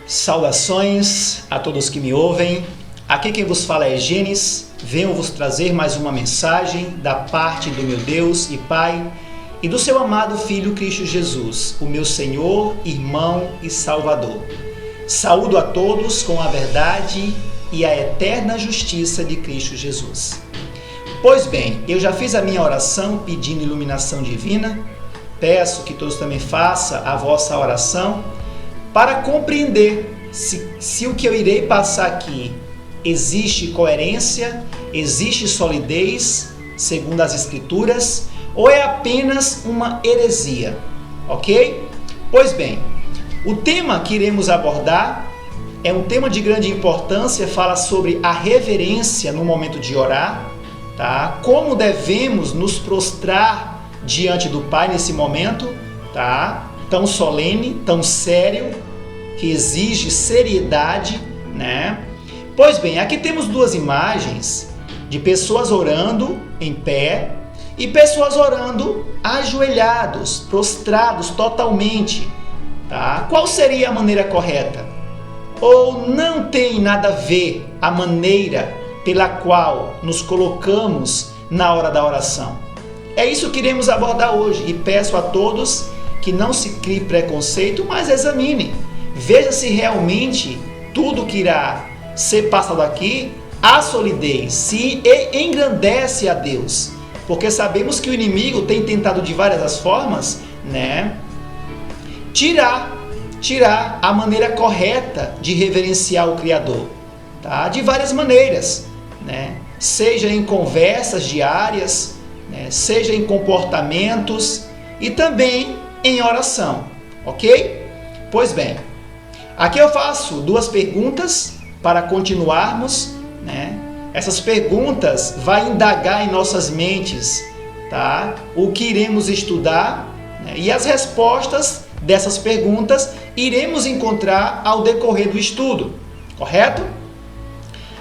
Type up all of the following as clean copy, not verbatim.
Saudações a todos que me ouvem. Aqui quem vos fala é Gênesis. Venho vos trazer mais uma mensagem da parte do meu Deus e Pai e do seu amado Filho Cristo Jesus, o meu Senhor, irmão e Salvador. Saúdo a todos com a verdade e a eterna justiça de Cristo Jesus. Pois bem, eu já fiz a minha oração pedindo iluminação divina. Peço que todos também façam a vossa oração para compreender se o que eu irei passar aqui existe coerência, existe solidez, segundo as Escrituras, ou é apenas uma heresia, ok? Pois bem, o tema que iremos abordar é um tema de grande importância, fala sobre a reverência no momento de orar, tá? Como devemos nos prostrar diante do Pai nesse momento, tá? Tão solene, tão sério, que exige seriedade, né? Pois bem, aqui temos duas imagens de pessoas orando em pé e pessoas orando ajoelhados, prostrados totalmente, tá? Qual seria a maneira correta? Ou não tem nada a ver a maneira pela qual nos colocamos na hora da oração? É isso que iremos abordar hoje e peço a todos que não se crie preconceito, mas examine. Veja se realmente tudo que irá ser passado aqui há solidez, se engrandece a Deus. Porque sabemos que o inimigo tem tentado de várias formas, né, tirar a maneira correta de reverenciar o Criador, tá? De várias maneiras, né? Seja em conversas diárias, né? Seja em comportamentos e também em oração, ok? Pois bem, aqui eu faço duas perguntas para continuarmos, né? Essas perguntas vão indagar em nossas mentes, tá? O que iremos estudar, né? E as respostas dessas perguntas iremos encontrar ao decorrer do estudo, correto?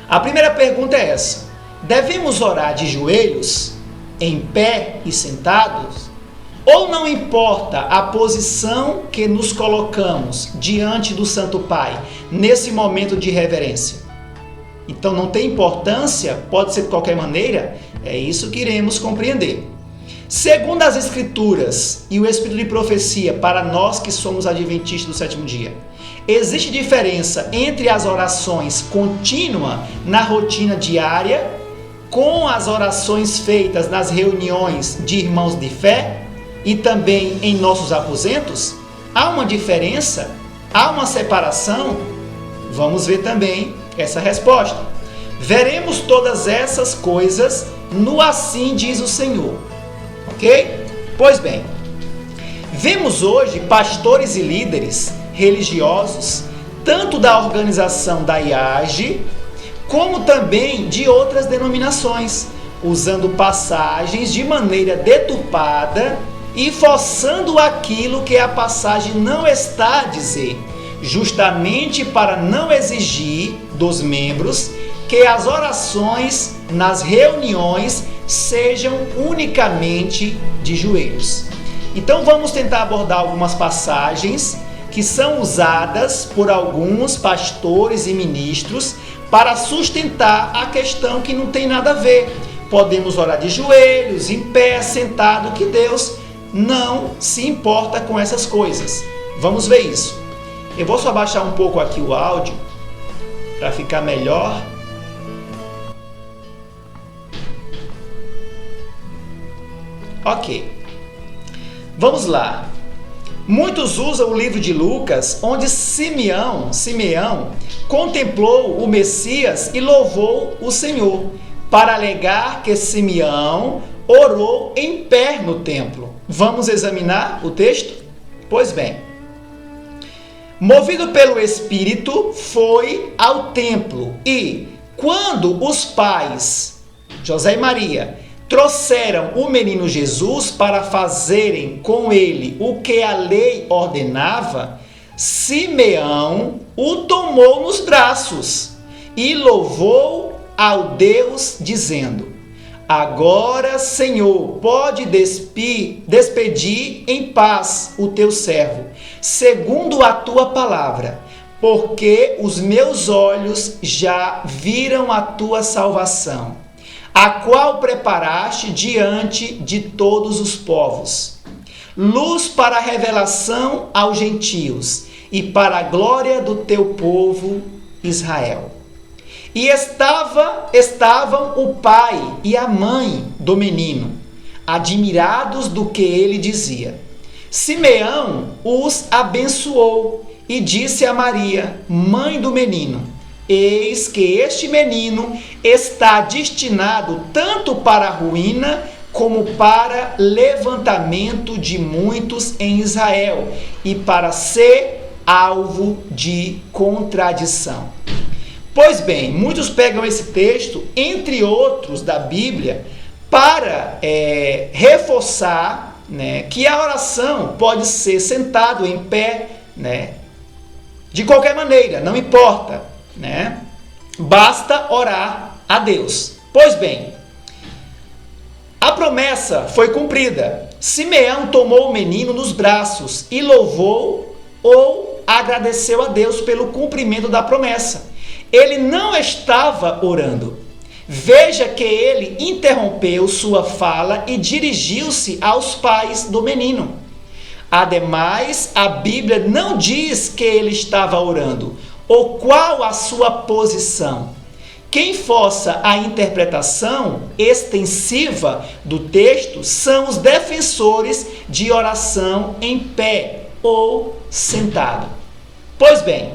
A primeira pergunta é essa: devemos orar de joelhos, em pé e sentados? Ou não importa a posição que nos colocamos diante do Santo Pai, nesse momento de reverência? Então não tem importância, pode ser de qualquer maneira? É isso que iremos compreender. Segundo as Escrituras e o Espírito de profecia, para nós que somos adventistas do sétimo dia, existe diferença entre as orações contínuas na rotina diária com as orações feitas nas reuniões de irmãos de fé e também em nossos aposentos? Há uma diferença? Há uma separação? Vamos ver também essa resposta. Veremos todas essas coisas no Assim Diz o Senhor, ok? Pois bem, vemos hoje pastores e líderes religiosos, tanto da organização da IAGE, como também de outras denominações, usando passagens de maneira deturpada e forçando aquilo que a passagem não está a dizer, justamente para não exigir dos membros que as orações nas reuniões sejam unicamente de joelhos. Então vamos tentar abordar algumas passagens que são usadas por alguns pastores e ministros para sustentar a questão que não tem nada a ver. Podemos orar de joelhos, em pé, sentado, que Deus não se importa com essas coisas. Vamos ver isso. Eu vou só baixar um pouco aqui o áudio para ficar melhor. Ok. Vamos lá. Muitos usam o livro de Lucas, onde Simeão contemplou o Messias e louvou o Senhor, para alegar que Simeão orou em pé no templo. Vamos examinar o texto? Pois bem, movido pelo Espírito, foi ao templo e, quando os pais, José e Maria, trouxeram o menino Jesus para fazerem com ele o que a lei ordenava, Simeão o tomou nos braços e louvou ao Deus, dizendo: agora, Senhor, pode despedir em paz o teu servo, segundo a tua palavra, porque os meus olhos já viram a tua salvação, a qual preparaste diante de todos os povos, luz para a revelação aos gentios e para a glória do teu povo Israel. E estavam o pai e a mãe do menino, admirados do que ele dizia. Simeão os abençoou e disse a Maria, mãe do menino: eis que este menino está destinado tanto para a ruína como para levantamento de muitos em Israel e para ser alvo de contradição. Pois bem, muitos pegam esse texto, entre outros da Bíblia, para reforçar, né, que a oração pode ser sentado em pé, né, de qualquer maneira, não importa, né? Basta orar a Deus. Pois bem, a promessa foi cumprida. Simeão tomou o menino nos braços e louvou ou agradeceu a Deus pelo cumprimento da promessa. Ele não estava orando. Veja que ele interrompeu sua fala e dirigiu-se aos pais do menino. Ademais, a Bíblia não diz que ele estava orando, ou qual a sua posição. Quem força a interpretação extensiva do texto são os defensores de oração em pé ou sentado. Pois bem,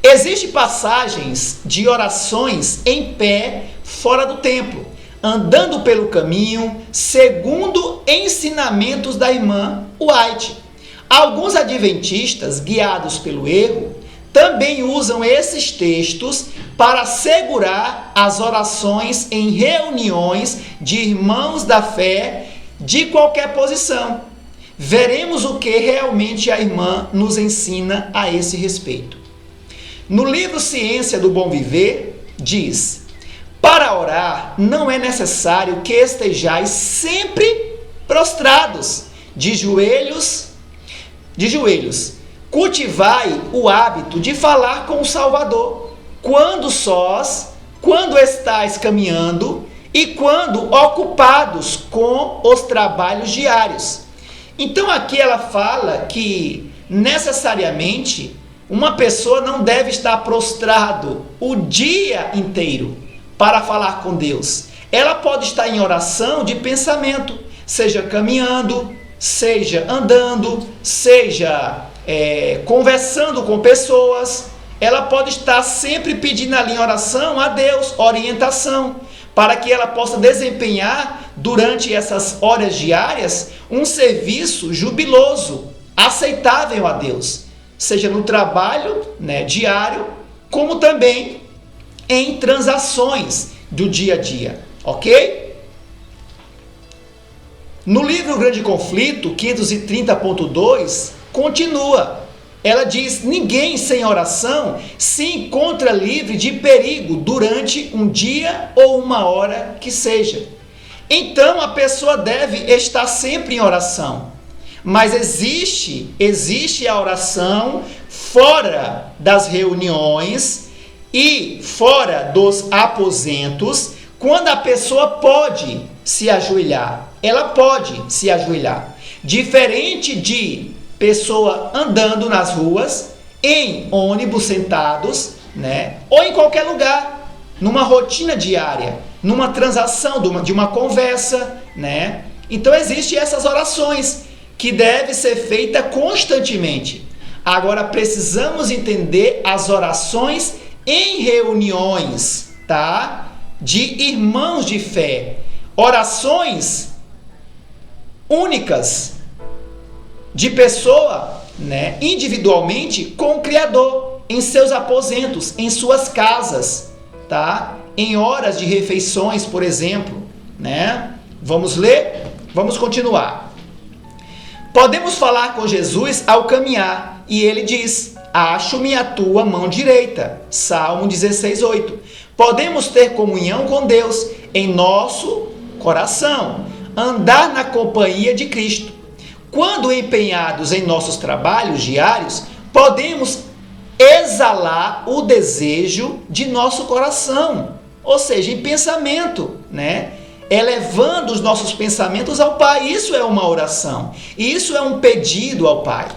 existem passagens de orações em pé fora do templo, andando pelo caminho, segundo ensinamentos da irmã White. Alguns adventistas, guiados pelo erro, também usam esses textos para assegurar as orações em reuniões de irmãos da fé de qualquer posição. Veremos o que realmente a irmã nos ensina a esse respeito. No livro Ciência do Bom Viver, diz: para orar não é necessário que estejais sempre prostrados, de joelhos. Cultivai o hábito de falar com o Salvador, quando sós, quando estáis caminhando e quando ocupados com os trabalhos diários. Então aqui ela fala que necessariamente uma pessoa não deve estar prostrado o dia inteiro para falar com Deus. Ela pode estar em oração de pensamento, seja caminhando, seja andando, seja conversando com pessoas. Ela pode estar sempre pedindo ali em oração a Deus, orientação, para que ela possa desempenhar durante essas horas diárias um serviço jubiloso, aceitável a Deus, seja no trabalho, né, diário, como também em transações do dia a dia, ok? No livro O Grande Conflito, 530.2, continua. Ela diz: ninguém sem oração se encontra livre de perigo durante um dia ou uma hora que seja. Então a pessoa deve estar sempre em oração. Mas existe a oração fora das reuniões e fora dos aposentos, quando a pessoa pode se ajoelhar. Ela pode se ajoelhar. Diferente de pessoa andando nas ruas, em ônibus sentados, né? Ou em qualquer lugar, numa rotina diária, numa transação de uma conversa, né? Então existem essas orações que devem ser feitas constantemente. Agora precisamos entender as orações em reuniões, tá? De irmãos de fé. Orações únicas de pessoa, né, individualmente com o Criador, em seus aposentos, em suas casas, tá? Em horas de refeições, por exemplo, né? Vamos ler? Vamos continuar. Podemos falar com Jesus ao caminhar, e ele diz: acho-me a tua mão direita. Salmo 16:8. Podemos ter comunhão com Deus em nosso coração, andar na companhia de Cristo. Quando empenhados em nossos trabalhos diários, podemos exalar o desejo de nosso coração, ou seja, em pensamento, né? Elevando os nossos pensamentos ao Pai. Isso é uma oração, isso é um pedido ao Pai,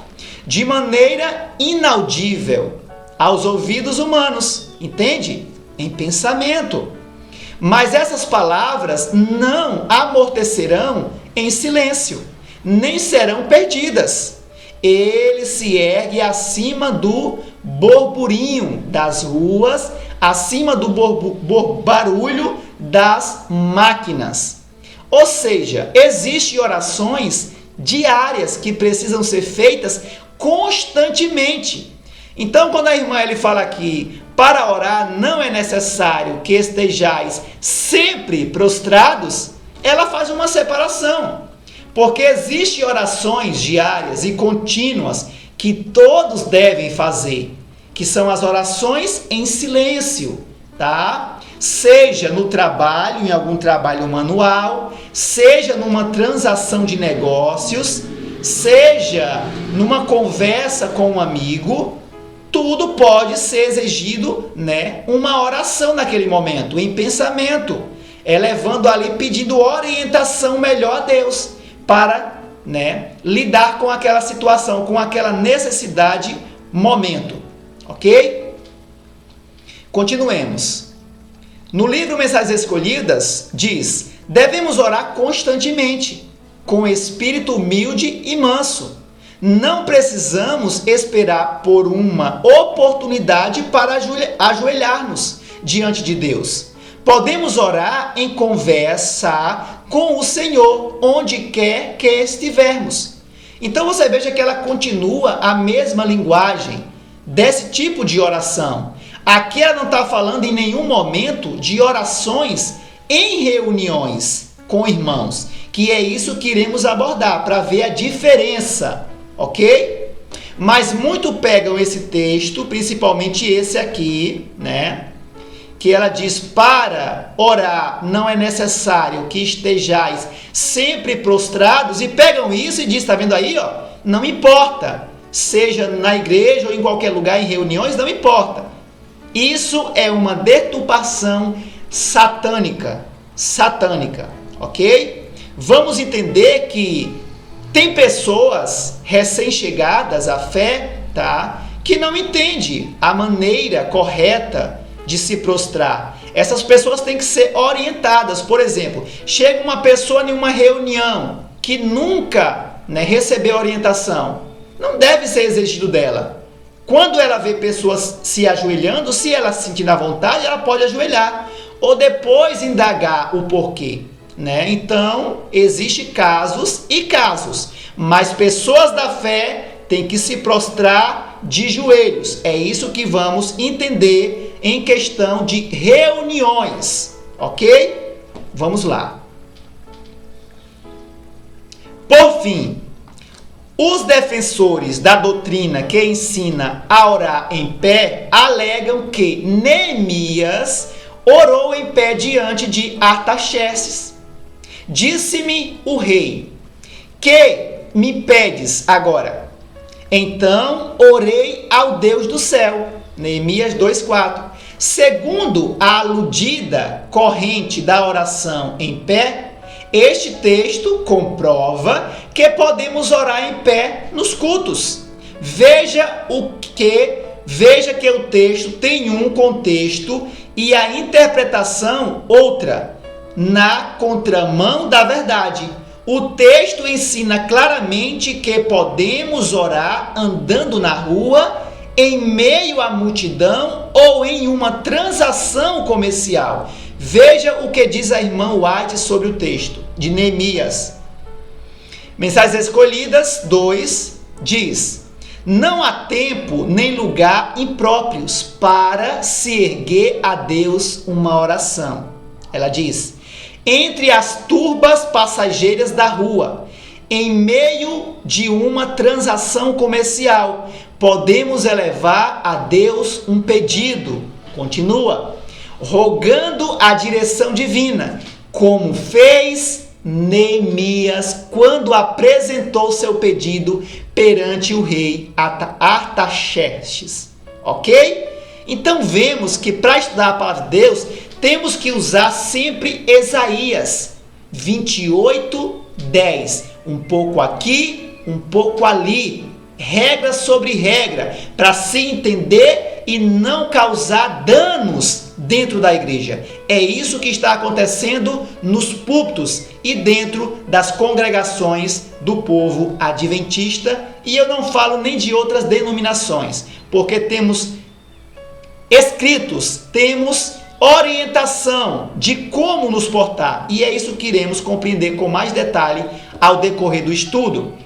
de maneira inaudível aos ouvidos humanos, entende? Em pensamento. Mas essas palavras não amortecerão em silêncio, nem serão perdidas. Ele se ergue acima do burburinho das ruas, acima do barulho das máquinas. Ou seja, existem orações diárias que precisam ser feitas constantemente. Então, quando a irmã ele fala aqui, para orar não é necessário que estejais sempre prostrados, ela faz uma separação. Porque existem orações diárias e contínuas que todos devem fazer, que são as orações em silêncio, tá? Seja no trabalho, em algum trabalho manual, seja numa transação de negócios, seja numa conversa com um amigo, tudo pode ser exigido, né? Uma oração naquele momento, em pensamento, elevando ali, pedindo orientação melhor a Deus, para, né, lidar com aquela situação, com aquela necessidade, momento, ok? Continuemos. No livro Mensagens Escolhidas, diz, devemos orar constantemente, com espírito humilde e manso. Não precisamos esperar por uma oportunidade para ajoelhar-nos diante de Deus. Podemos orar em conversa com o Senhor, onde quer que estivermos. Então você veja que ela continua a mesma linguagem desse tipo de oração. Aqui ela não está falando em nenhum momento de orações em reuniões com irmãos, que é isso que iremos abordar, para ver a diferença, ok? Mas muito pegam esse texto, principalmente esse aqui, né? Que ela diz, para orar não é necessário que estejais sempre prostrados, e pegam isso e diz, está vendo aí, ó? Não importa, seja na igreja ou em qualquer lugar, em reuniões, não importa. Isso é uma deturpação satânica, ok? Vamos entender que tem pessoas recém-chegadas à fé, tá? Que não entendem a maneira correta de se prostrar. Essas pessoas têm que ser orientadas. Por exemplo, chega uma pessoa em uma reunião que nunca, né, recebeu orientação, não deve ser exigido dela. Quando ela vê pessoas se ajoelhando, se ela se sentir na vontade, ela pode ajoelhar ou depois indagar o porquê, né? Então, existem casos e casos, mas pessoas da fé têm que se prostrar de joelhos. É isso que vamos entender em questão de reuniões, ok? Vamos lá. Por fim, os defensores da doutrina que ensina a orar em pé alegam que Neemias orou em pé diante de Artaxerxes. Disse-me o rei, que me pedes agora? Então orei ao Deus do céu. Neemias 2:4. Segundo a aludida corrente da oração em pé, este texto comprova que podemos orar em pé nos cultos. Veja que o texto tem um contexto e a interpretação outra, na contramão da verdade. O texto ensina claramente que podemos orar andando na rua, em meio à multidão ou em uma transação comercial. Veja o que diz a irmã White sobre o texto de Neemias. Mensagens Escolhidas 2 diz: não há tempo nem lugar impróprios para se erguer a Deus uma oração. Ela diz: entre as turbas passageiras da rua, em meio de uma transação comercial, podemos elevar a Deus um pedido. Continua. Rogando a direção divina, como fez Neemias quando apresentou seu pedido perante o rei Artaxerxes. ok? Então vemos que para estudar a palavra de Deus, temos que usar sempre Isaías 28:10. Um pouco aqui, um pouco ali. Regra sobre regra, para se entender e não causar danos dentro da igreja. É isso que está acontecendo nos púlpitos e dentro das congregações do povo adventista. E eu não falo nem de outras denominações, porque temos escritos, temos orientação de como nos portar. E é isso que iremos compreender com mais detalhe ao decorrer do estudo.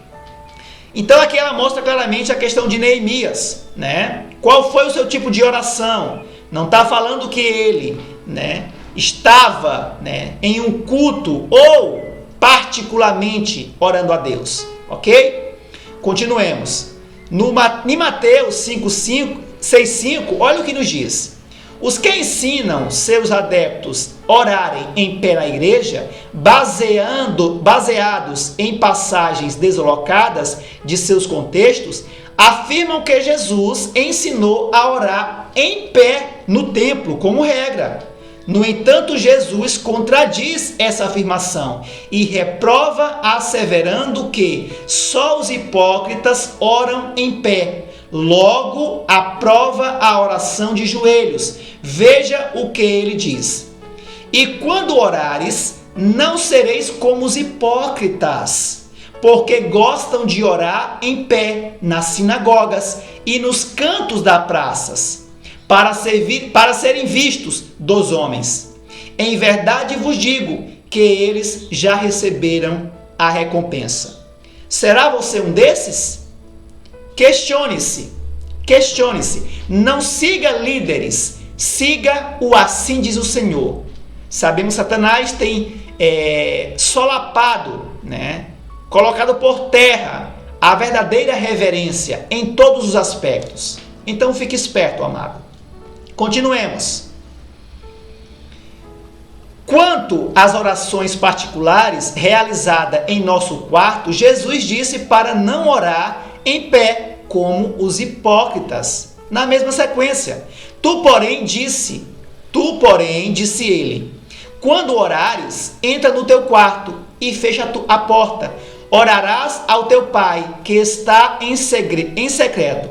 Então aqui ela mostra claramente a questão de Neemias, né? Qual foi o seu tipo de oração? Não está falando que ele, né, estava, né, em um culto ou particularmente orando a Deus, ok? Continuemos. Em Mateus 6,5, olha o que nos diz. Os que ensinam seus adeptos orarem em pé na igreja, baseados em passagens deslocadas de seus contextos, afirmam que Jesus ensinou a orar em pé no templo como regra. No entanto, Jesus contradiz essa afirmação e reprova, asseverando que só os hipócritas oram em pé. Logo, aprova a oração de joelhos. Veja o que ele diz. E quando orares, não sereis como os hipócritas, porque gostam de orar em pé nas sinagogas e nos cantos das praças, para serem vistos dos homens. Em verdade vos digo que eles já receberam a recompensa. Será você um desses? Questione-se. Não siga líderes, siga o assim diz o Senhor. Sabemos que Satanás tem solapado, né, colocado por terra a verdadeira reverência em todos os aspectos. Então fique esperto, amado. Continuemos. Quanto às orações particulares realizadas em nosso quarto, Jesus disse para não orar em pé como os hipócritas. Na mesma sequência, tu porém disse ele, quando orares, entra no teu quarto e fecha a porta. Orarás ao teu pai que está em secreto.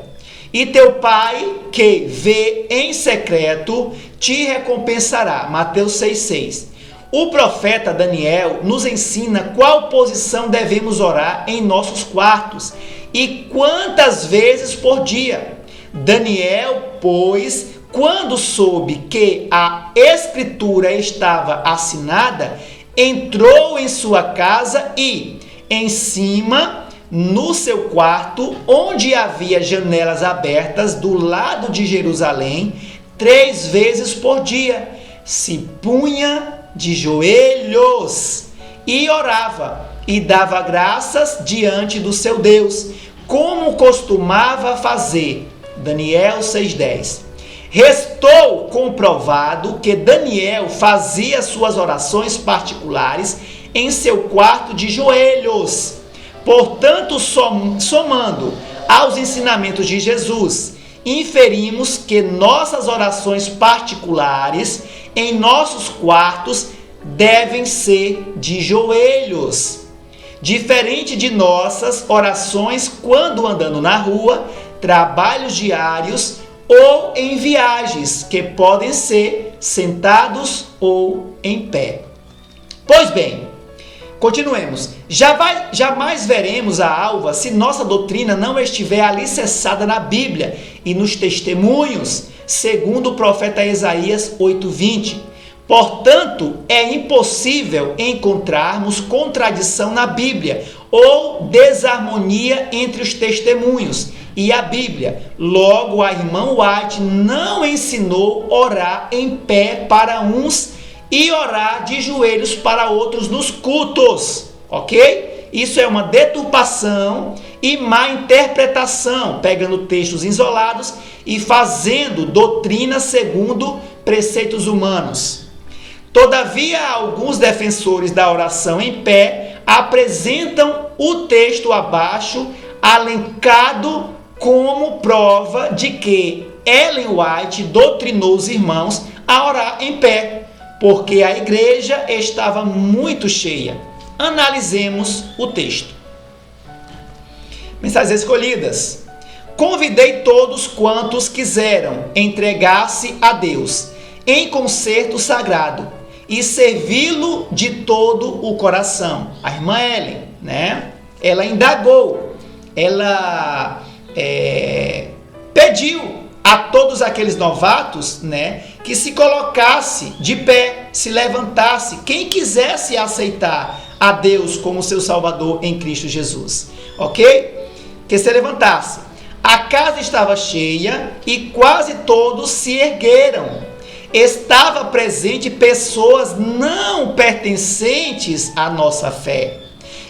E teu pai que vê em secreto te recompensará. Mateus 6,6. O profeta Daniel nos ensina qual posição devemos orar em nossos quartos e quantas vezes por dia. Daniel, pois, quando soube que a escritura estava assinada, entrou em sua casa e, em cima, no seu quarto, onde havia janelas abertas do lado de Jerusalém, 3 vezes por dia, se punha de joelhos e orava e dava graças diante do seu Deus, como costumava fazer. Daniel 6,10. Restou comprovado que Daniel fazia suas orações particulares em seu quarto de joelhos. Portanto, somando aos ensinamentos de Jesus, inferimos que nossas orações particulares em nossos quartos devem ser de joelhos. Diferente de nossas orações quando andando na rua, trabalhos diários ou em viagens, que podem ser sentados ou em pé. Pois bem, continuemos. Jamais veremos a alva se nossa doutrina não estiver alicerçada na Bíblia e nos testemunhos, segundo o profeta Isaías 8:20. Portanto, é impossível encontrarmos contradição na Bíblia ou desarmonia entre os testemunhos e a Bíblia. Logo, a irmã White não ensinou orar em pé para uns e orar de joelhos para outros nos cultos, ok? Isso é uma deturpação e má interpretação, pegando textos isolados e fazendo doutrina segundo preceitos humanos. Todavia, alguns defensores da oração em pé apresentam o texto abaixo alencado como prova de que Ellen White doutrinou os irmãos a orar em pé, porque a igreja estava muito cheia. Analisemos o texto. Mensagens escolhidas. Convidei todos quantos quiseram entregar-se a Deus em concerto sagrado e servi-lo de todo o coração. A irmã Ellen, né? Ela indagou, ela pediu a todos aqueles novatos, né, que se colocasse de pé, se levantasse, quem quisesse aceitar a Deus como seu Salvador em Cristo Jesus, ok? Que se levantasse. A casa estava cheia e quase todos se ergueram. Estava presente pessoas não pertencentes à nossa fé,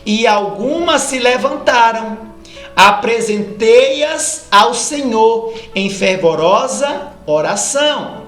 e algumas se levantaram. Apresentei-as ao Senhor em fervorosa oração.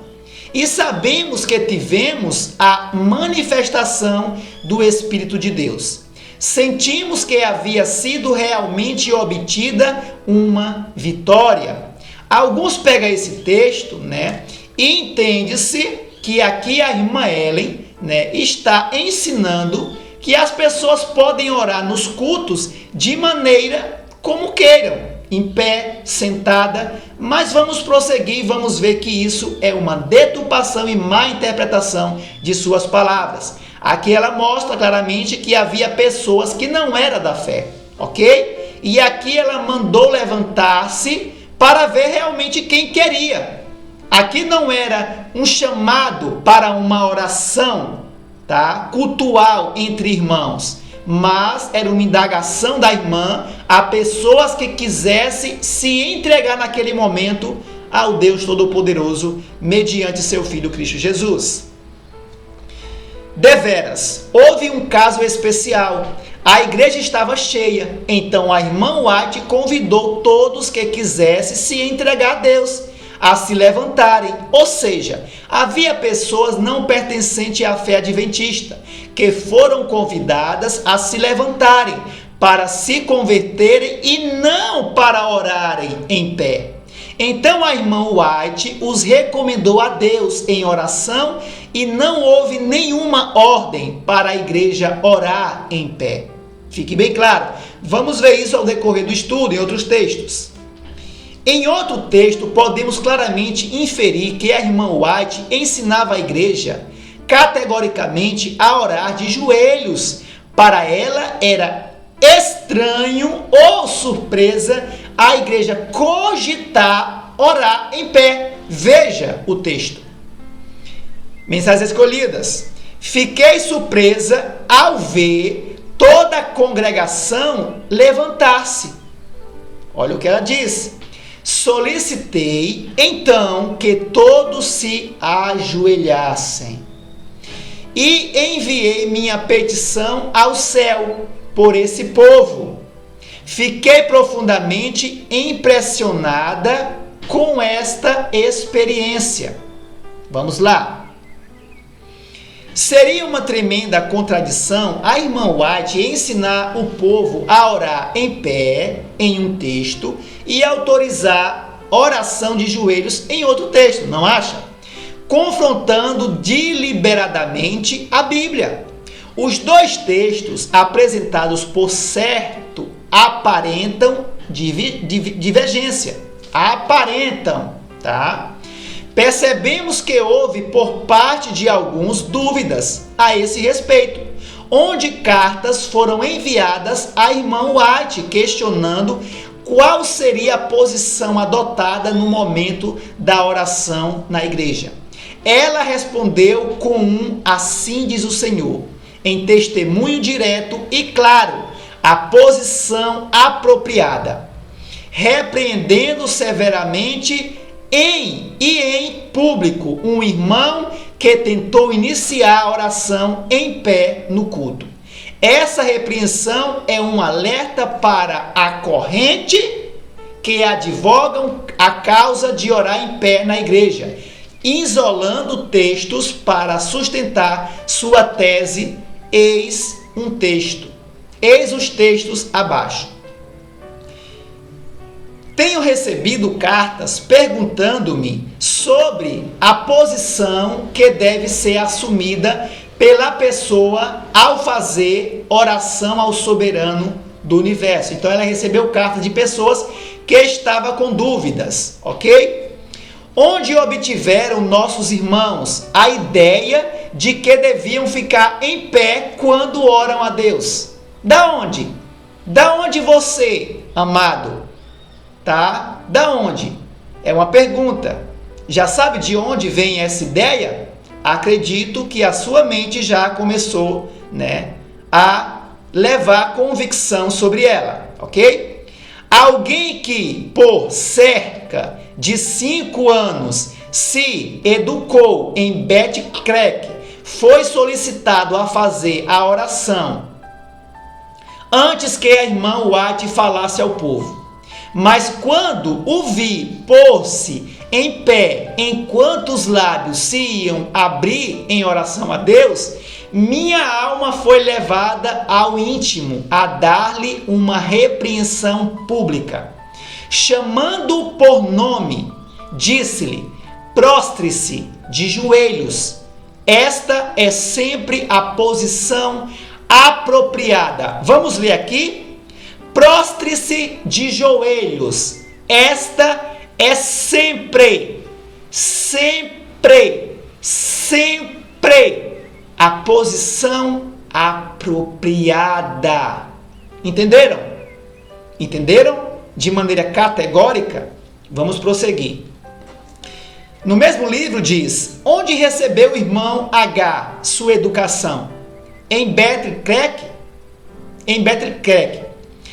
E sabemos que tivemos a manifestação do Espírito de Deus. Sentimos que havia sido realmente obtida uma vitória. Alguns pegam esse texto, né, e entende-se que aqui a irmã Ellen, né, está ensinando que as pessoas podem orar nos cultos de maneira como queiram, em pé, sentada, mas vamos prosseguir e vamos ver que isso é uma deturpação e má interpretação de suas palavras. Aqui ela mostra claramente que havia pessoas que não eram da fé, ok? E aqui ela mandou levantar-se para ver realmente quem queria. Aqui não era um chamado para uma oração, tá, cultual entre irmãos, mas era uma indagação da irmã a pessoas que quisessem se entregar naquele momento ao Deus Todo-Poderoso mediante seu Filho Cristo Jesus. Deveras, houve um caso especial. A igreja estava cheia, então a irmã White convidou todos que quisessem se entregar a Deus, a se levantarem. Ou seja, havia pessoas não pertencentes à fé adventista que foram convidadas a se levantarem para se converterem e não para orarem em pé. Então a irmã White os recomendou a Deus em oração e não houve nenhuma ordem para a igreja orar em pé. Fique bem claro. Vamos ver isso ao decorrer do estudo em outros textos. Em outro texto, podemos claramente inferir que a irmã White ensinava a igreja categoricamente a orar de joelhos. Para ela era estranho ou surpresa a igreja cogitar orar em pé. Veja o texto. Mensagens escolhidas. Fiquei surpresa ao ver toda a congregação levantar-se. Olha o que ela diz. Solicitei então que todos se ajoelhassem e enviei minha petição ao céu por esse povo. Fiquei profundamente impressionada com esta experiência. Vamos lá. Seria uma tremenda contradição a irmã White ensinar o povo a orar em pé em um texto e autorizar oração de joelhos em outro texto, não acha? Confrontando deliberadamente a Bíblia. Os dois textos apresentados por certo aparentam divergência. Aparentam, tá? Percebemos que houve por parte de alguns dúvidas a esse respeito, onde cartas foram enviadas à irmã White questionando qual seria a posição adotada no momento da oração na igreja. Ela respondeu com um "assim diz o Senhor", em testemunho direto e claro, a posição apropriada, repreendendo severamente em público um irmão que tentou iniciar a oração em pé no culto. Essa repreensão é um alerta para a corrente que advogam a causa de orar em pé na igreja, isolando textos para sustentar sua tese. Eis um texto. Eis os textos abaixo. Tenho recebido cartas perguntando-me sobre a posição que deve ser assumida pela pessoa ao fazer oração ao soberano do universo. Então ela recebeu cartas de pessoas que estavam com dúvidas, ok? Onde obtiveram nossos irmãos a ideia de que deviam ficar em pé quando oram a Deus? Da onde? Da onde você, amado? Tá? Da onde? É uma pergunta. Já sabe de onde vem essa ideia? Acredito que a sua mente já começou, a levar convicção sobre ela, ok? Alguém que por cerca de 5 anos se educou em Beit-Crec foi solicitado a fazer a oração antes que a irmã White falasse ao povo. Mas quando o vi pôr-se em pé enquanto os lábios se iam abrir em oração a Deus, minha alma foi levada ao íntimo a dar-lhe uma repreensão pública. Chamando-o por nome, disse-lhe: prostre-se de joelhos. Esta é sempre a posição apropriada. Vamos ler aqui? Prostre-se de joelhos. Esta é sempre a posição apropriada. Entenderam? Entenderam? De maneira categórica? Vamos prosseguir. No mesmo livro diz: onde recebeu o irmão H sua educação? Em Beit-Crec? Em Beit-Crec.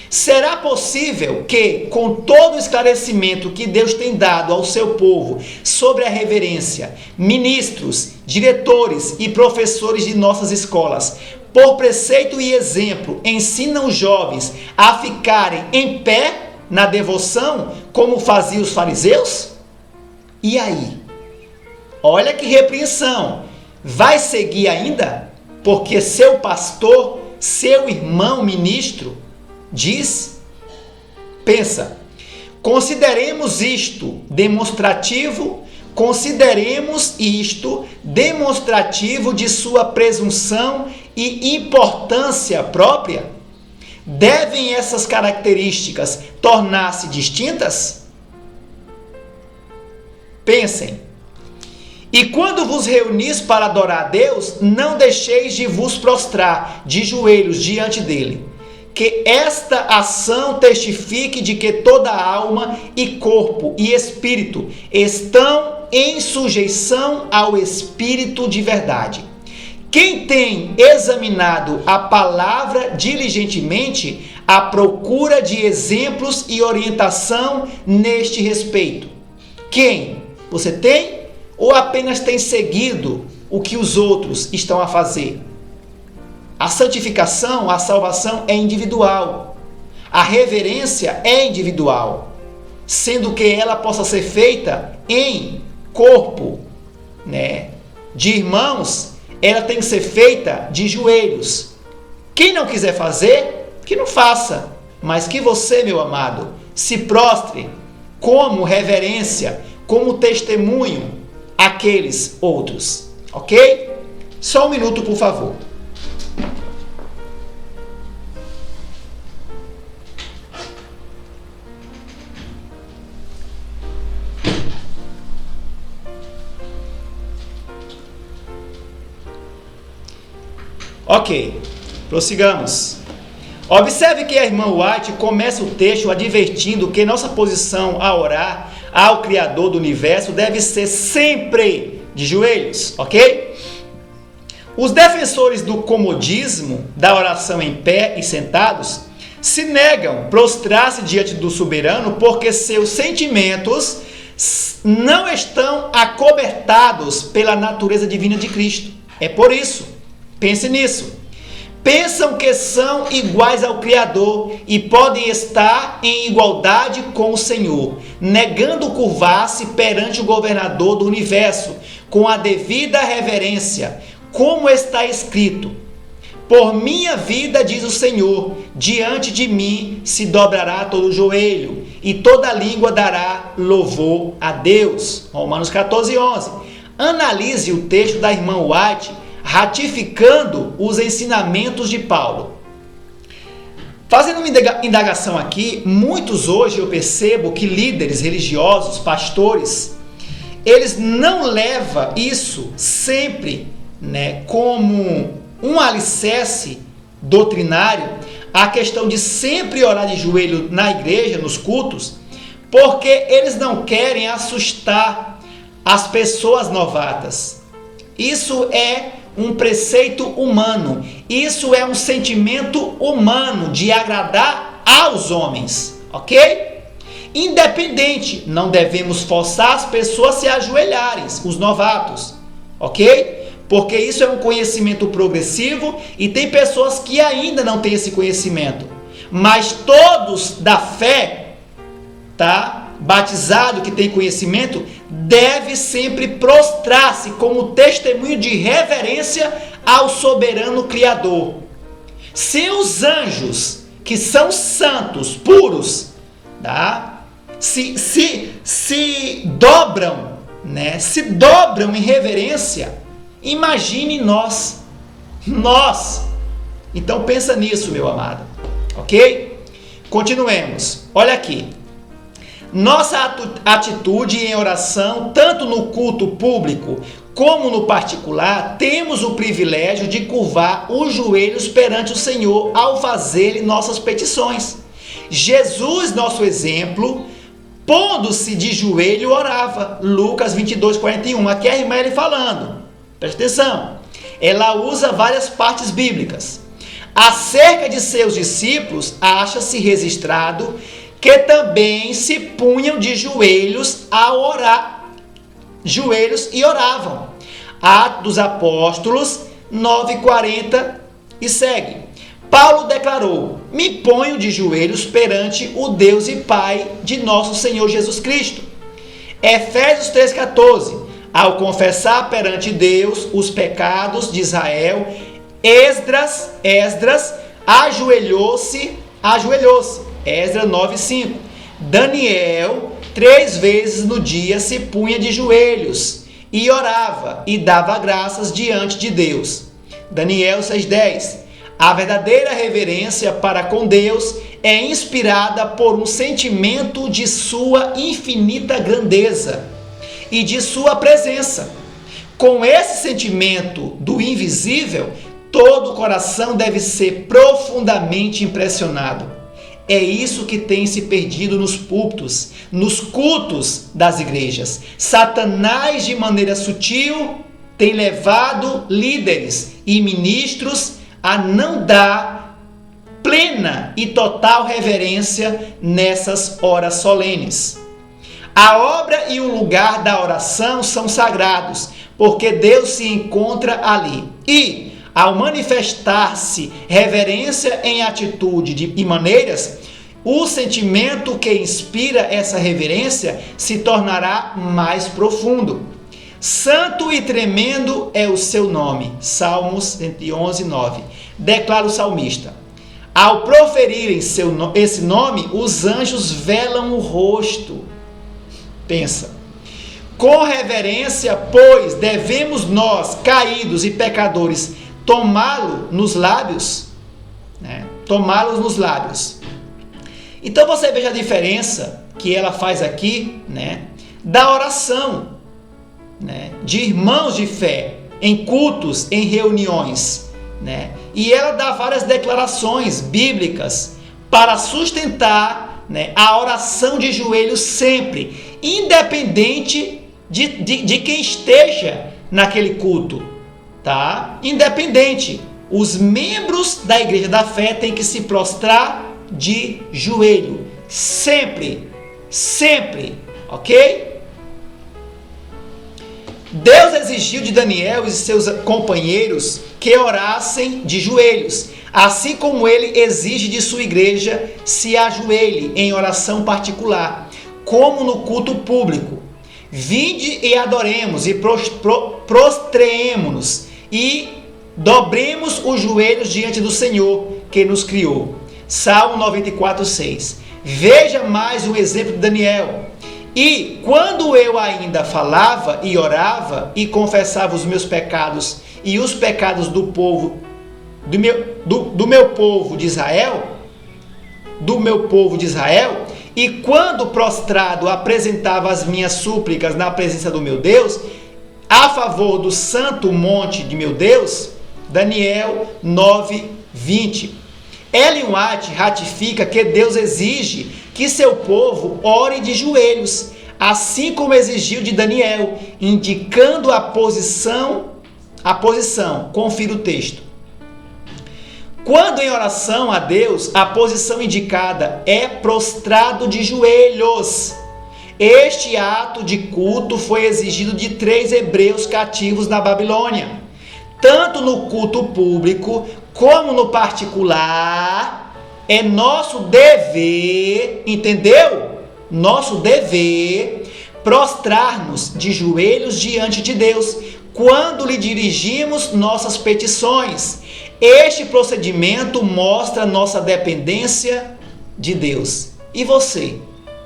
Será possível que, com todo o esclarecimento que Deus tem dado ao seu povo sobre a reverência, ministros, diretores e professores de nossas escolas, por preceito e exemplo, ensinam os jovens a ficarem em pé na devoção, como faziam os fariseus? E aí? Olha que repreensão! Vai seguir ainda? Porque seu pastor, seu irmão ministro, diz, pensa, consideremos isto demonstrativo de sua presunção e importância própria? Devem essas características tornar-se distintas? Pensem. E quando vos reunis para adorar a Deus, não deixeis de vos prostrar de joelhos diante dele. Que esta ação testifique de que toda alma e corpo e espírito estão em sujeição ao Espírito de verdade. Quem tem examinado a palavra diligentemente, à procura de exemplos e orientação neste respeito? Quem? Você tem? Ou apenas tem seguido o que os outros estão a fazer? A santificação, a salvação é individual. A reverência é individual, sendo que ela possa ser feita em corpo, de irmãos, ela tem que ser feita de joelhos. Quem não quiser fazer, que não faça, mas que você, meu amado, se prostre como reverência, como testemunho àqueles outros, ok? Só um minuto, por favor. Ok, prossigamos. Observe que a irmã White começa o texto advertindo que nossa posição a orar ao Criador do Universo deve ser sempre de joelhos, ok? Os defensores do comodismo, da oração em pé e sentados, se negam a prostrar-se diante do soberano porque seus sentimentos não estão acobertados pela natureza divina de Cristo. É por isso. Pense nisso. Pensam que são iguais ao Criador e podem estar em igualdade com o Senhor, negando curvar-se perante o governador do universo, com a devida reverência, como está escrito: por minha vida, diz o Senhor, diante de mim se dobrará todo o joelho, e toda língua dará louvor a Deus. Romanos 14, 11. Analise o texto da irmã White, ratificando os ensinamentos de Paulo. Fazendo uma indagação aqui, muitos hoje eu percebo que líderes religiosos, pastores, eles não levam isso sempre, como um alicerce doutrinário, a questão de sempre orar de joelho na igreja, nos cultos, porque eles não querem assustar as pessoas novatas. Isso é um preceito humano, isso é um sentimento humano de agradar aos homens, ok? Independente, não devemos forçar as pessoas a se ajoelharem, os novatos, ok? Porque isso é um conhecimento progressivo e tem pessoas que ainda não têm esse conhecimento. Mas todos da fé, batizado que tem conhecimento, deve sempre prostrar-se como testemunho de reverência ao soberano Criador. Se os anjos, que são santos, puros, se dobram, se dobram em reverência, imagine nós. Então pensa nisso, meu amado, ok? Continuemos, olha aqui. Nossa atitude em oração, tanto no culto público como no particular, temos o privilégio de curvar os joelhos perante o Senhor ao fazer nossas petições. Jesus, nosso exemplo, pondo-se de joelho, orava. Lucas 22, 41. Aqui é a irmã falando. Presta atenção. Ela usa várias partes bíblicas. Acerca de seus discípulos, acha-se registrado que também se punham de joelhos a orar. Joelhos e oravam. Atos dos Apóstolos 9:40 e segue. Paulo declarou: me ponho de joelhos perante o Deus e Pai de nosso Senhor Jesus Cristo. Efésios 3:14. Ao confessar perante Deus os pecados de Israel, Esdras ajoelhou-se. Esdras 9:5. Daniel 3 vezes no dia se punha de joelhos e orava e dava graças diante de Deus. Daniel 6:10. A verdadeira reverência para com Deus é inspirada por um sentimento de sua infinita grandeza e de sua presença. Com esse sentimento do invisível, todo o coração deve ser profundamente impressionado. É isso que tem se perdido nos púlpitos, nos cultos das igrejas. Satanás, de maneira sutil, tem levado líderes e ministros a não dar plena e total reverência nessas horas solenes. A obra e o lugar da oração são sagrados, porque Deus se encontra ali. E, ao manifestar-se reverência em atitude e maneiras, o sentimento que inspira essa reverência se tornará mais profundo. Santo e tremendo é o seu nome. Salmos 111, 9. Declara o salmista. Ao proferirem esse nome, os anjos velam o rosto. Pensa. Com reverência, pois, devemos nós, caídos e pecadores, tomá-lo nos lábios. Tomá-los nos lábios. Então você veja a diferença que ela faz aqui, da oração, de irmãos de fé, em cultos, em reuniões, e ela dá várias declarações bíblicas para sustentar a oração de joelhos sempre, independente de quem esteja naquele culto, Independente, os membros da igreja da fé têm que se prostrar de joelho, sempre, ok? Deus exigiu de Daniel e seus companheiros que orassem de joelhos, assim como ele exige de sua igreja se ajoelhe em oração particular, como no culto público. Vinde e adoremos e prostremo-nos e dobremos os joelhos diante do Senhor que nos criou. Salmo 94, 6. Veja mais um exemplo de Daniel. E quando eu ainda falava e orava e confessava os meus pecados e os pecados do povo, do meu povo de Israel, e quando prostrado apresentava as minhas súplicas na presença do meu Deus, a favor do santo monte de meu Deus, Daniel 9:20. Ellen White ratifica que Deus exige que seu povo ore de joelhos, assim como exigiu de Daniel, indicando a posição. Confira o texto. Quando em oração a Deus, a posição indicada é prostrado de joelhos. Este ato de culto foi exigido de 3 hebreus cativos na Babilônia. Tanto no culto público como no particular, é nosso dever, entendeu? Nosso dever prostrar-nos de joelhos diante de Deus quando lhe dirigimos nossas petições. Este procedimento mostra nossa dependência de Deus. E você,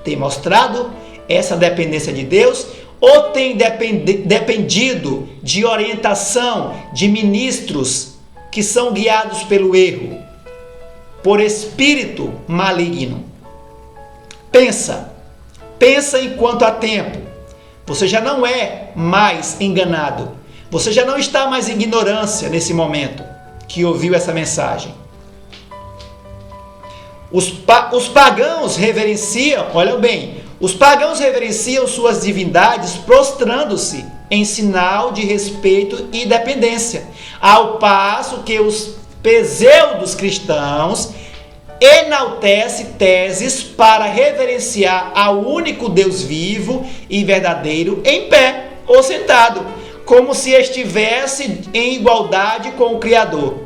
tem mostrado essa dependência de Deus ou tem dependido de orientação de ministros que são guiados pelo erro, por espírito maligno? Pensa enquanto há tempo. Você já não é mais enganado. Você já não está mais em ignorância nesse momento que ouviu essa mensagem. Os pagãos reverenciam, olha bem, os pagãos reverenciam suas divindades prostrando-se em sinal de respeito e dependência, ao passo que os pseudos cristãos enaltecem teses para reverenciar ao único Deus vivo e verdadeiro em pé ou sentado, como se estivesse em igualdade com o Criador.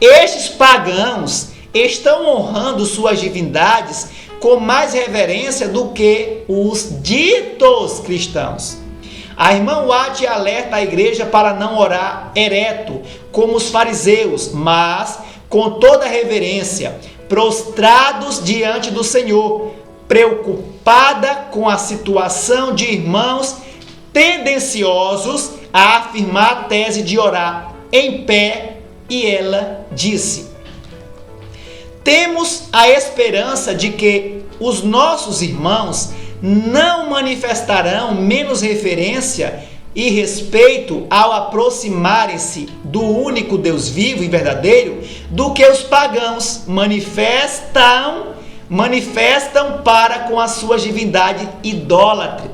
Estes pagãos estão honrando suas divindades com mais reverência do que os ditos cristãos. A irmã White alerta a igreja para não orar ereto, como os fariseus, mas com toda reverência, prostrados diante do Senhor, preocupada com a situação de irmãos tendenciosos a afirmar a tese de orar em pé, e ela disse: temos a esperança de que os nossos irmãos não manifestarão menos referência e respeito ao aproximarem-se do único Deus vivo e verdadeiro do que os pagãos manifestam para com as suas divindades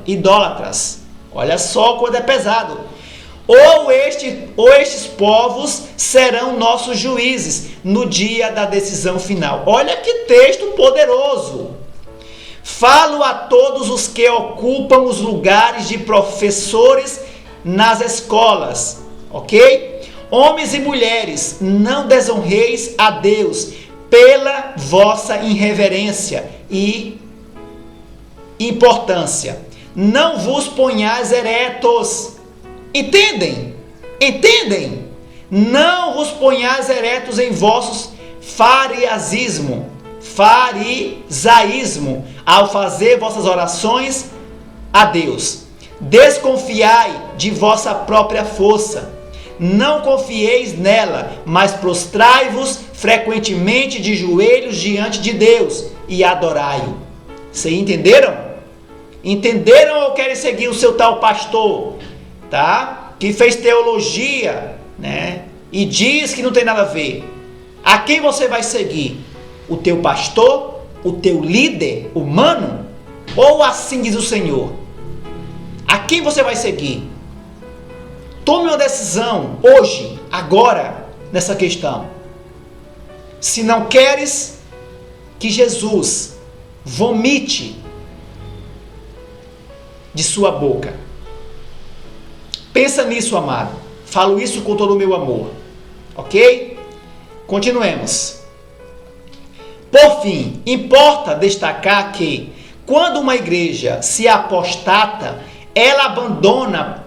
idólatras. Olha só quando é pesado. Ou estes povos serão nossos juízes no dia da decisão final. Olha que texto poderoso. Falo a todos os que ocupam os lugares de professores nas escolas, ok? Homens e mulheres, não desonreis a Deus pela vossa irreverência e importância. Não vos ponhais eretos. Entendem? Não vos ponhais eretos em vossos farisaísmo, ao fazer vossas orações a Deus. Desconfiai de vossa própria força. Não confieis nela, mas prostrai-vos frequentemente de joelhos diante de Deus e adorai-o. Vocês entenderam? Entenderam ou querem seguir o seu tal pastor, tá? Que fez teologia, né? E diz que não tem nada a ver. A quem você vai seguir? O teu pastor? O teu líder humano? Ou assim diz o Senhor? A quem você vai seguir? Tome uma decisão hoje, agora, nessa questão. Se não queres que Jesus vomite de sua boca, pensa nisso, amado. Falo isso com todo o meu amor. Ok? Continuemos. Por fim, importa destacar que, quando uma igreja se apostata, ela abandona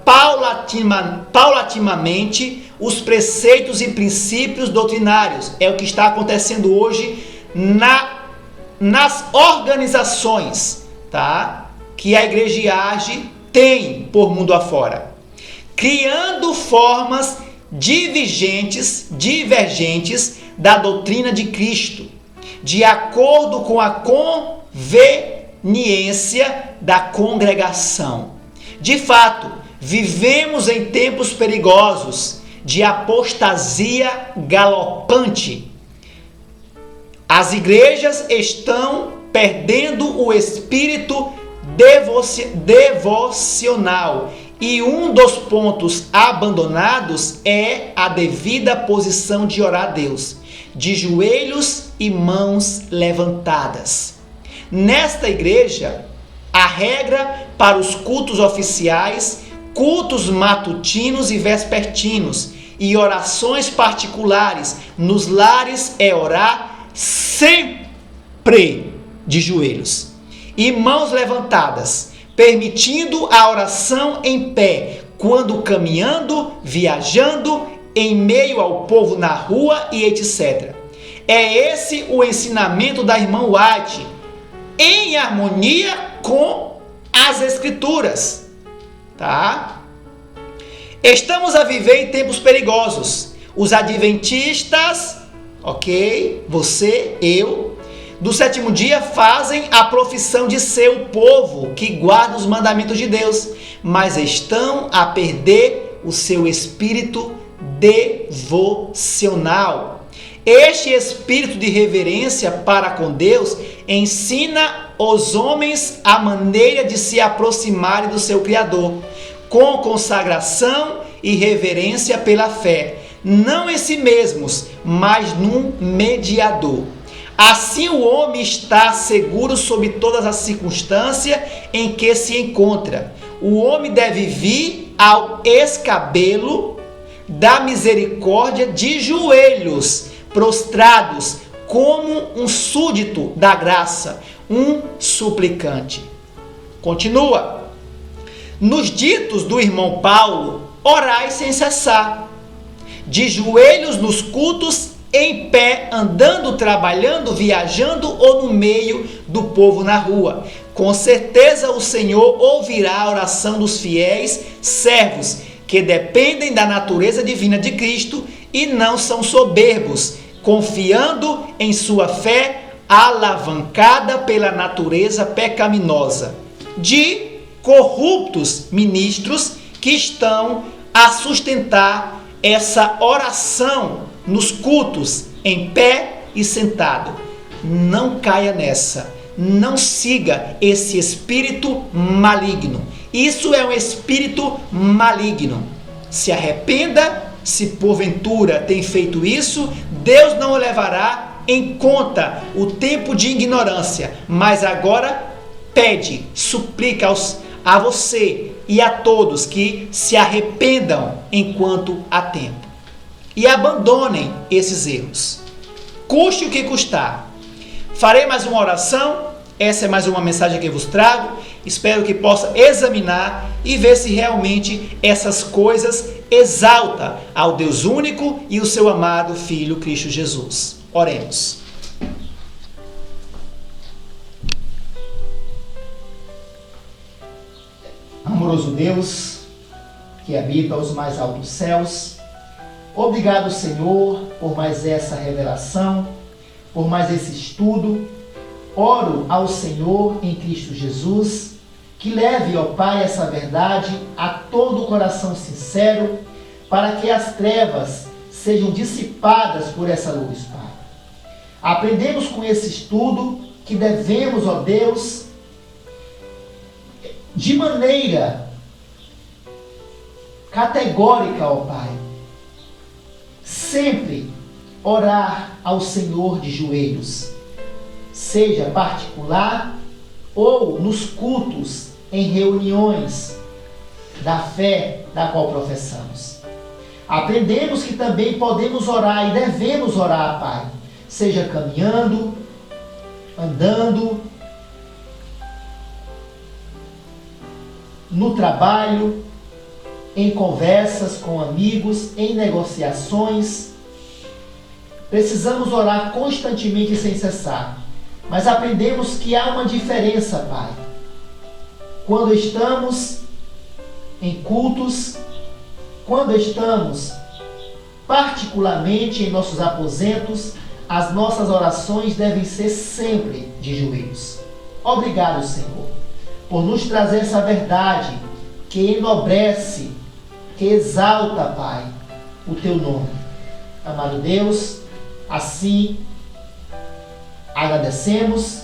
paulatinamente os preceitos e princípios doutrinários. É o que está acontecendo hoje nas organizações, tá? Que a igreja age tem por mundo afora, criando formas divergentes da doutrina de Cristo, de acordo com a conveniência da congregação. De fato, vivemos em tempos perigosos de apostasia galopante. As igrejas estão perdendo o espírito devocional e um dos pontos abandonados é a devida posição de orar a Deus, de joelhos e mãos levantadas. Nesta igreja, a regra para os cultos oficiais, cultos matutinos e vespertinos e orações particulares nos lares é orar sempre de joelhos e mãos levantadas, permitindo a oração em pé, quando caminhando, viajando, em meio ao povo na rua e etc. É esse o ensinamento da irmã White, em harmonia com as Escrituras, tá? Estamos a viver em tempos perigosos. Os adventistas, ok? Você, eu, do sétimo dia fazem a profissão de ser o povo que guarda os mandamentos de Deus, mas estão a perder o seu espírito devocional. Este espírito de reverência para com Deus ensina os homens a maneira de se aproximarem do seu Criador, com consagração e reverência pela fé, não em si mesmos, mas num mediador. Assim o homem está seguro sob todas as circunstâncias em que se encontra. O homem deve vir ao escabelo da misericórdia de joelhos, prostrados, como um súdito da graça, um suplicante. Continua. Nos ditos do irmão Paulo, orai sem cessar, de joelhos nos cultos, em pé, andando, trabalhando, viajando ou no meio do povo na rua. Com certeza o Senhor ouvirá a oração dos fiéis servos que dependem da natureza divina de Cristo e não são soberbos, confiando em sua fé alavancada pela natureza pecaminosa de corruptos ministros que estão a sustentar essa oração nos cultos, em pé e sentado. Não caia nessa. Não siga esse espírito maligno. Isso é um espírito maligno. Se arrependa, se porventura tem feito isso, Deus não o levará em conta o tempo de ignorância, mas agora pede, suplica a você e a todos que se arrependam enquanto há tempo. E abandonem esses erros. Custe o que custar. Farei mais uma oração. Essa é mais uma mensagem que vos trago. Espero que possa examinar e ver se realmente essas coisas exaltam ao Deus único e o seu amado Filho Cristo Jesus. Oremos. Amoroso Deus, que habita os mais altos céus, obrigado, Senhor, por mais essa revelação, por mais esse estudo. Oro ao Senhor em Cristo Jesus, que leve, ó Pai, essa verdade a todo o coração sincero, para que as trevas sejam dissipadas por essa luz, Pai. Aprendemos com esse estudo que devemos, ó Deus, de maneira categórica, ó Pai, sempre orar ao Senhor de joelhos, seja particular ou nos cultos, em reuniões da fé da qual professamos. Aprendemos que também podemos orar e devemos orar, Pai, seja caminhando, andando, no trabalho, em conversas com amigos, em negociações. Precisamos orar constantemente e sem cessar, Mas aprendemos que há uma diferença, Pai. Quando estamos em cultos, quando estamos particularmente em nossos aposentos, as nossas orações devem ser sempre de joelhos. Obrigado, Senhor, por nos trazer essa verdade que enobrece, que exalta, Pai, o Teu nome. Amado Deus, assim agradecemos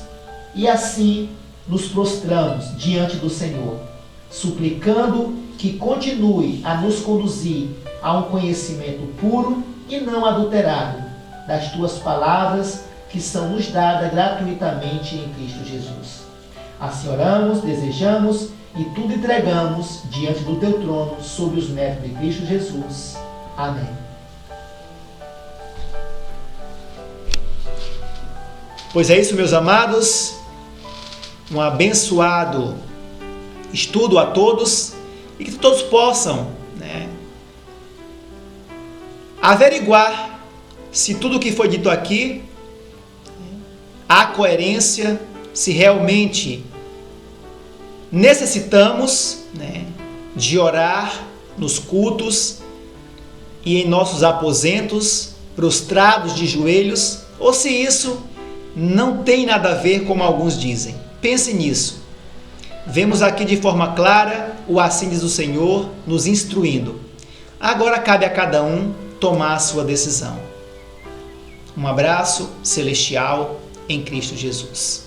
e assim nos prostramos diante do Senhor, suplicando que continue a nos conduzir a um conhecimento puro e não adulterado das Tuas palavras que são nos dadas gratuitamente em Cristo Jesus. Assim oramos, desejamos e tudo entregamos diante do Teu trono sob os méritos de Cristo Jesus. Amém. Pois é isso, meus amados. Um abençoado estudo a todos e que todos possam, averiguar se tudo o que foi dito aqui há coerência, se realmente necessitamos de orar nos cultos e em nossos aposentos, prostrados de joelhos, ou se isso não tem nada a ver como alguns dizem. Pense nisso. Vemos aqui de forma clara o assim diz o Senhor nos instruindo. Agora cabe a cada um tomar a sua decisão. Um abraço celestial em Cristo Jesus.